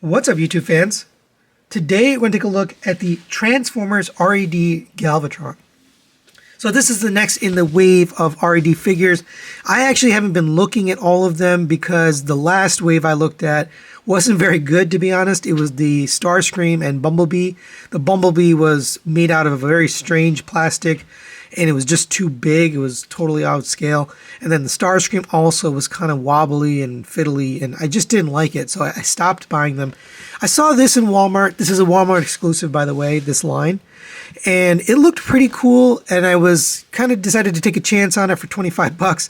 What's up, YouTube fans? Today we're going to take a look at the Transformers R.E.D. Galvatron. So this is the next in the wave of R.E.D. figures. I actually haven't been looking at all of them because the last wave I looked at wasn't very good, to be honest. It was the Starscream and Bumblebee. The Bumblebee was made out of a very strange plastic, and it was just too big. It was totally out of scale. And then the Starscream also was kind of wobbly and fiddly, and I just didn't like it, so I stopped buying them. I saw this in Walmart. This is a Walmart exclusive, by the way, this line. And it looked pretty cool, and I was kind of decided to take a chance on it for 25 bucks.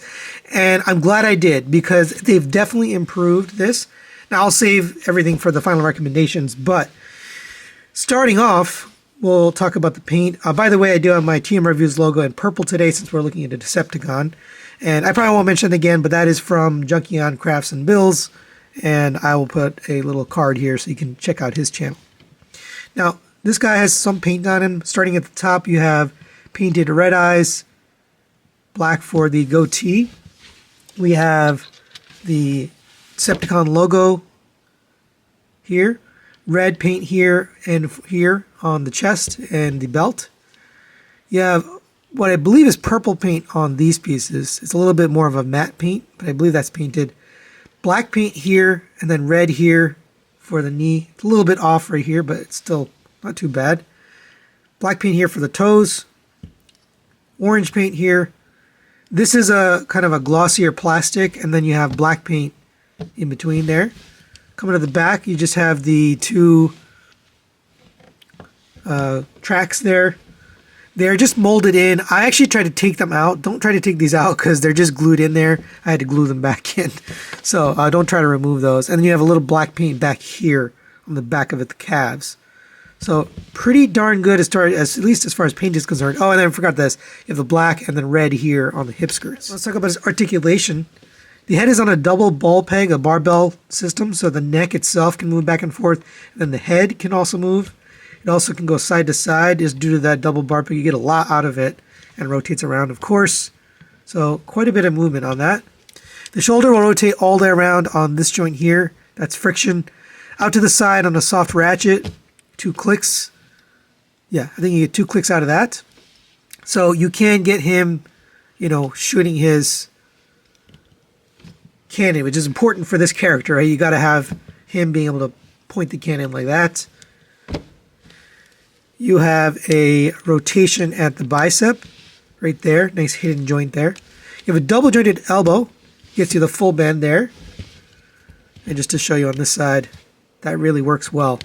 And I'm glad I did, because they've definitely improved this. Now, I'll save everything for the final recommendations, but starting off, we'll talk about the paint. By the way, I do have my TM Reviews logo in purple today since we're looking at a Decepticon. And I probably won't mention it again, but that is from Junkion Crafts and Bills. And I will put a little card here so you can check out his channel. Now, this guy has some paint on him. Starting at the top, you have painted red eyes, black for the goatee. We have the Decepticon logo here. Red paint here and here on the chest and the belt. You have what I believe is purple paint on these pieces. It's a little bit more of a matte paint, but I believe that's painted. Black paint here and then red here for the knee. It's a little bit off right here, but it's still not too bad. Black paint here for the toes. Orange paint here. This is a kind of a glossier plastic, and then you have black paint in between there. Coming to the back, you just have the two tracks there. They're just molded in. I actually tried to take them out. Don't try to take these out because they're just glued in there. I had to glue them back in. So don't try to remove those. And then you have a little black paint back here on the back of it, the calves. So pretty darn good at least as far as paint is concerned. Oh, and then I forgot this. You have the black and then red here on the hip skirts. Let's talk about his articulation. The head is on a double ball peg, a barbell system, so the neck itself can move back and forth. And then the head can also move. It also can go side to side just due to that double bar peg. You get a lot out of it and rotates around, of course. So quite a bit of movement on that. The shoulder will rotate all the way around on this joint here. That's friction. Out to the side on a soft ratchet. 2 clicks. Yeah, I think you get 2 clicks out of that. So you can get him, shooting his cannon, which is important for this character, right? You got to have him being able to point the cannon like that. You have a rotation at the bicep right there. Nice hidden joint there. You have a double jointed elbow. Gets you the full bend there. And just to show you on this side, that really works well.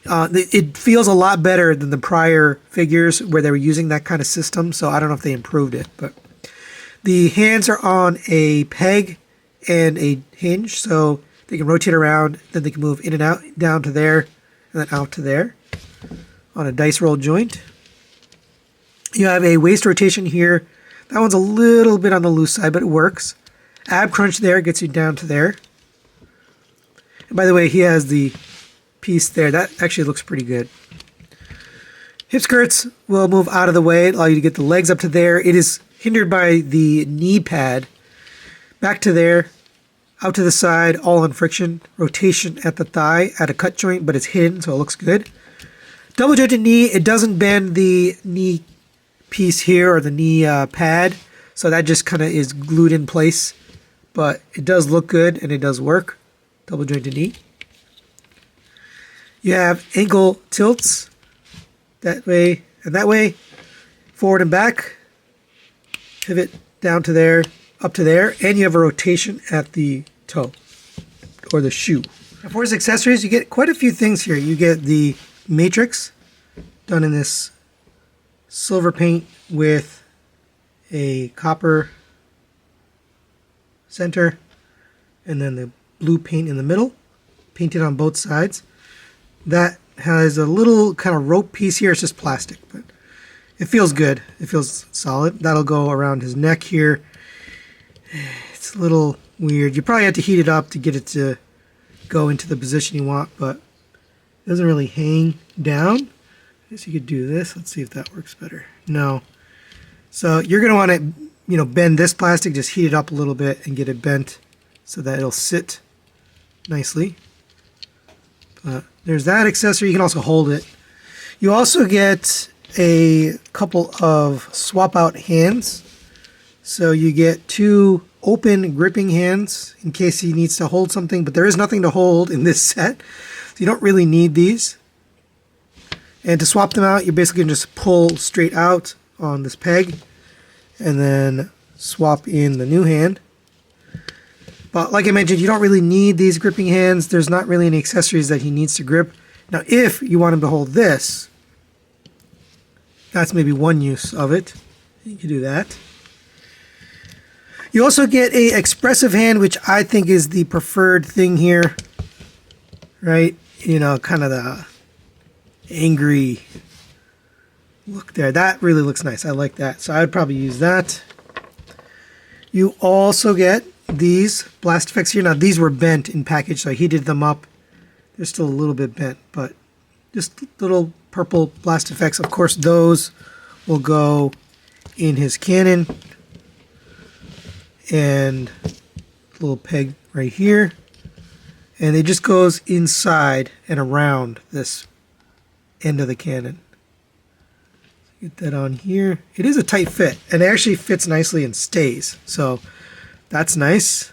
It feels a lot better than the prior figures where they were using that kind of system, so I don't know if they improved it. But the hands are on a peg and a hinge, so they can rotate around, then they can move in and out, down to there, and then out to there on a dice roll joint. You have a waist rotation here. That one's a little bit on the loose side, but it works. Ab crunch there gets you down to there. And by the way, he has the piece there. That actually looks pretty good. Hip skirts will move out of the way, allow you to get the legs up to there. It is hindered by the knee pad. Back to there, out to the side, all on friction. Rotation at the thigh at a cut joint, but it's hidden, so it looks good. Double jointed knee, it doesn't bend the knee piece here or the knee pad, so that just kind of is glued in place. But it does look good and it does work. Double jointed knee. You have ankle tilts that way and that way, forward and back, pivot down to there, up to there, and you have a rotation at the toe or the shoe. Now for his accessories, you get quite a few things here. You get the matrix done in this silver paint with a copper center and then the blue paint in the middle, painted on both sides. That has a little kind of rope piece here. It's just plastic, but it feels good. It feels solid. That'll go around his neck here. It's a little weird. You probably have to heat it up to get it to go into the position you want, but it doesn't really hang down. I guess you could do this. Let's see if that works better. No. So you're going to want to, bend this plastic, just heat it up a little bit and get it bent so that it'll sit nicely. There's that accessory. You can also hold it. You also get a couple of swap out hands. So you get 2 open gripping hands in case he needs to hold something, but there is nothing to hold in this set. So you don't really need these. And to swap them out, you're basically going to just pull straight out on this peg and then swap in the new hand. But like I mentioned, you don't really need these gripping hands. There's not really any accessories that he needs to grip. Now, if you want him to hold this, that's maybe one use of it. You can do that. You also get a expressive hand, which I think is the preferred thing here. Right? You know, kind of the angry look there. That really looks nice. I like that. So I'd probably use that. You also get these blast effects here. Now these were bent in package, so I heated them up. They're still a little bit bent, but just little purple blast effects. Of course, those will go in his cannon. And a little peg right here. And it just goes inside and around this end of the cannon. Get that on here. It is a tight fit, and it actually fits nicely and stays. So that's nice.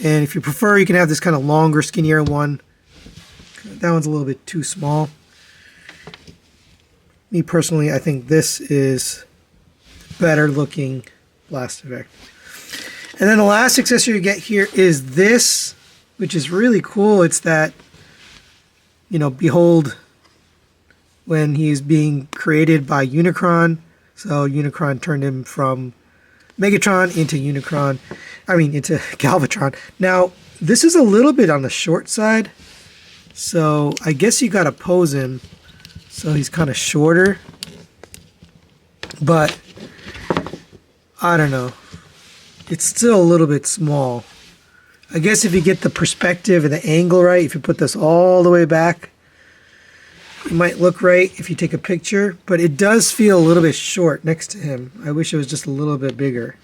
And if you prefer, you can have this kind of longer, skinnier one. That one's a little bit too small. Me personally, I think this is better looking blast effect. And then the last accessory you get here is this, which is really cool. It's that, you know, behold when he's being created by Unicron. So Unicron turned him from Megatron into into Galvatron. Now, this is a little bit on the short side. So I guess you gotta pose him so he's kind of shorter. But I don't know. It's still a little bit small. I guess if you get the perspective and the angle right, if you put this all the way back, it might look right if you take a picture, but it does feel a little bit short next to him. I wish it was just a little bit bigger.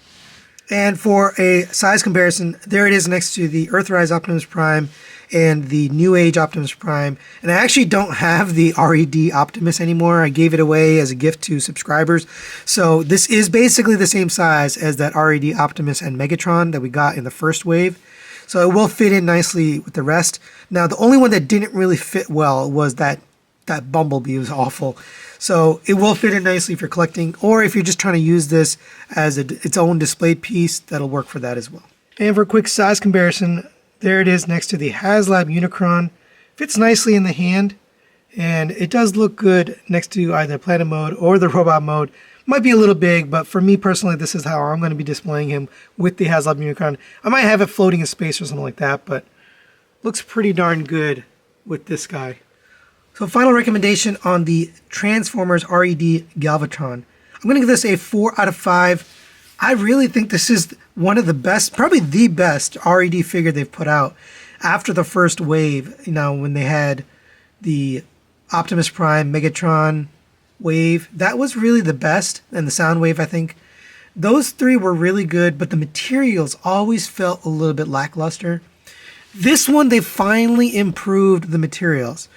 And for a size comparison, there it is next to the Earthrise Optimus Prime and the New Age Optimus Prime. And I actually don't have the R.E.D. Optimus anymore. I gave it away as a gift to subscribers. So this is basically the same size as that R.E.D. Optimus and Megatron that we got in the first wave. So it will fit in nicely with the rest. Now, the only one that didn't really fit well was that Bumblebee. Was awful. So it will fit in nicely if you're collecting, or if you're just trying to use this as its own display piece, that'll work for that as well. And for a quick size comparison, there it is next to the HasLab Unicron. Fits nicely in the hand, and it does look good next to either planet mode or the robot mode. Might be a little big, but for me personally, this is how I'm going to be displaying him with the HasLab Unicron. I might have it floating in space or something like that, but looks pretty darn good with this guy. So final recommendation on the Transformers R.E.D. Galvatron. I'm going to give this a 4 out of 5. I really think this is one of the best, probably the best R.E.D. figure they've put out after the first wave. You know, when they had the Optimus Prime, Megatron wave. That was really the best, and the Soundwave, I think. Those three were really good, but the materials always felt a little bit lackluster. This one, they finally improved the materials.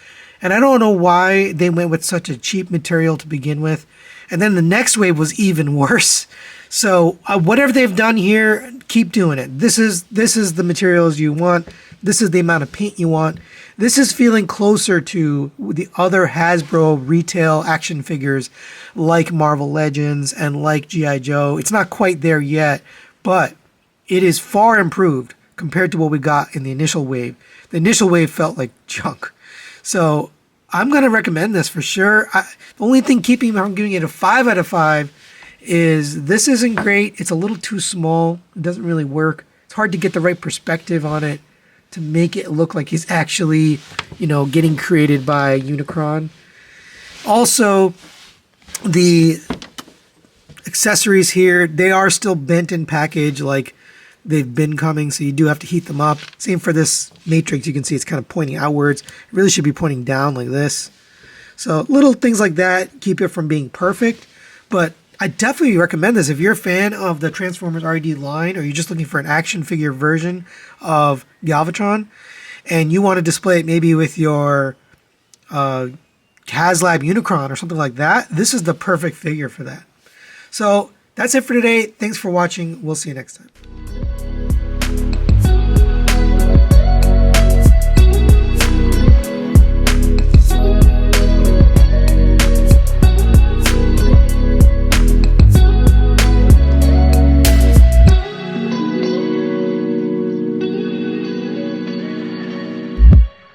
And I don't know why they went with such a cheap material to begin with. And then the next wave was even worse. So whatever they've done here, keep doing it. This is the materials you want. This is the amount of paint you want. This is feeling closer to the other Hasbro retail action figures like Marvel Legends and like G.I. Joe. It's not quite there yet, but it is far improved compared to what we got in the initial wave. The initial wave felt like junk. So I'm going to recommend this for sure. The only thing keeping me from giving it a 5 out of 5 is this isn't great. It's a little too small. It doesn't really work. It's hard to get the right perspective on it to make it look like he's actually, you know, getting created by Unicron. Also, the accessories here, they are still bent in package like they've been coming, so you do have to heat them up. Same for this matrix. You can see it's kind of pointing outwards. It really should be pointing down like this. So little things like that keep it from being perfect, but I definitely recommend this if you're a fan of the Transformers R.E.D. line, or you're just looking for an action figure version of Galvatron. and you want to display it maybe with your HasLab Unicron or something like that, this is the perfect figure for that. So that's it for today. Thanks for watching. We'll see you next time.